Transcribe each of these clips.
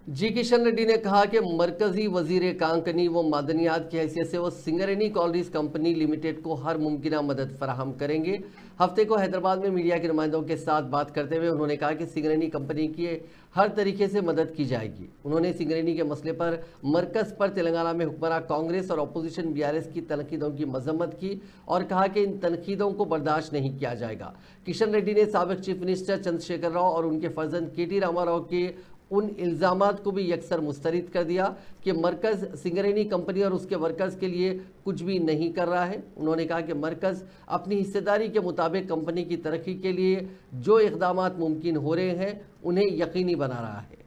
जी किशन रेड्डी ने कहा कि मरकजी वजीर कांकनी व मादनियात की हैसियत से वो सिंगरेनी कॉलरीज कंपनी लिमिटेड को हर मुमकिन मदद फराहम करेंगे। हफ्ते को हैदराबाद में मीडिया के नुमाइंदों के साथ बात करते हुए उन्होंने कहा कि सिंगरेनी कंपनी की हर तरीके से मदद की जाएगी। उन्होंने सिंगरेनी के मसले पर मरकज पर तेलंगाना में हुक्मरान कांग्रेस और अपोजिशन बीआरएस की तनकीदों की मजम्मत की और कहा कि इन तनकीदों को बर्दाश्त नहीं किया जाएगा। किशन रेड्डी ने साबिक चीफ मिनिस्टर चंद्रशेखर राव और उनके फर्जंद केटी रामाराव के उन इल्ज़ामात को भी यकसर मुस्तरद कर दिया कि मरकज़ सिंगरेनी कंपनी और उसके वर्कर्स के लिए कुछ भी नहीं कर रहा है। उन्होंने कहा कि मरकज़ अपनी हिस्सेदारी के मुताबिक कंपनी की तरक्की के लिए जो इक़दामात मुमकिन हो रहे हैं उन्हें यकीनी बना रहा है।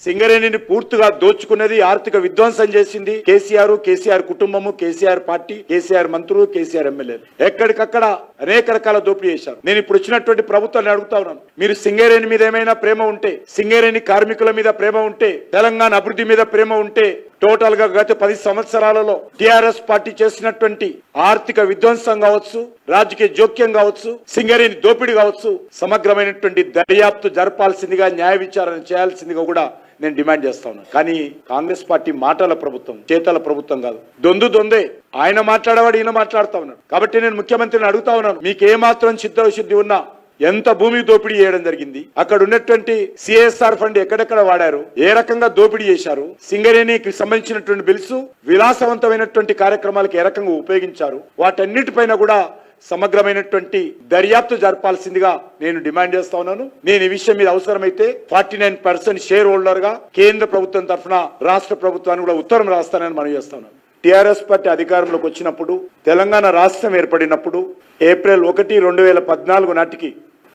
సింగరేణిని పూర్తిగా దోచుకున్నది ఆర్థిక విధ్వంసం చేసింది కేసీఆర్ కుటుంబము, కేసీఆర్ పార్టీ, కేసీఆర్ మంత్రులు, కేసీఆర్ ఎమ్మెల్యేలు ఎక్కడికక్కడ అనేక రకాల దోపిడీ చేశారు. నేను ఇప్పుడు వచ్చినటువంటి ప్రభుత్వాన్ని అడుగుతా ఉన్నాను, మీరు సింగరేణి మీద ఏమైనా ప్రేమ ఉంటే, సింగరేణి కార్మికుల మీద ప్రేమ ఉంటే, తెలంగాణ అభివృద్ధి మీద ప్రేమ ఉంటే టోటల్ గా గత 10 సంవత్సరాలలో టిఆర్ఎస్ పార్టీ చేసినటువంటి ఆర్థిక విధ్వంసం కావచ్చు, రాజకీయ జోక్యం కావచ్చు, సింగరేణి దోపిడీ కావచ్చు, సమగ్రమైనటువంటి దర్యాప్తు జరపాల్సిందిగా, న్యాయ విచారణ చేయాల్సిందిగా కూడా నేను డిమాండ్ చేస్తా ఉన్నాను. కానీ కాంగ్రెస్ పార్టీ మాటల ప్రభుత్వం, చేతల ప్రభుత్వం కాదు. దొందే ఆయన మాట్లాడేవాడు ఈయన మాట్లాడుతా ఉన్నాడు. కాబట్టి నేను ముఖ్యమంత్రిని అడుగుతా ఉన్నాను, మీకు ఏమాత్రం చిత్తశుద్ధి ఉన్నా ఎంత భూమి దోపిడీ చేయడం జరిగింది, అక్కడ ఉన్నటువంటి సిఎస్ఆర్ ఫండ్ ఎక్కడెక్కడ వాడారు, ఏ రకంగా దోపిడీ చేశారు, సింగరేణికి సంబంధించినటువంటి బిల్స్ విలాసవంతమైనటువంటి కార్యక్రమాలకు ఏ రకంగా ఉపయోగించారు, వాటన్నిటిపైన కూడా సమగ్రమైనటువంటి దర్యాప్తు జరపాల్సిందిగా నేను డిమాండ్ చేస్తా ఉన్నాను. నేను ఈ విషయం మీద అవసరమైతే 49% షేర్ హోల్డర్ గా కేంద్ర ప్రభుత్వం తరఫున రాష్ట్ర ప్రభుత్వానికి కూడా ఉత్తరం రాస్తానని మనం చేస్తా ఉన్నాను. టిఆర్ఎస్ పార్టీ అధికారంలోకి వచ్చినప్పుడు, తెలంగాణ రాష్ట్రం ఏర్పడినప్పుడు ఏప్రిల్ 1, 2014 నాటికి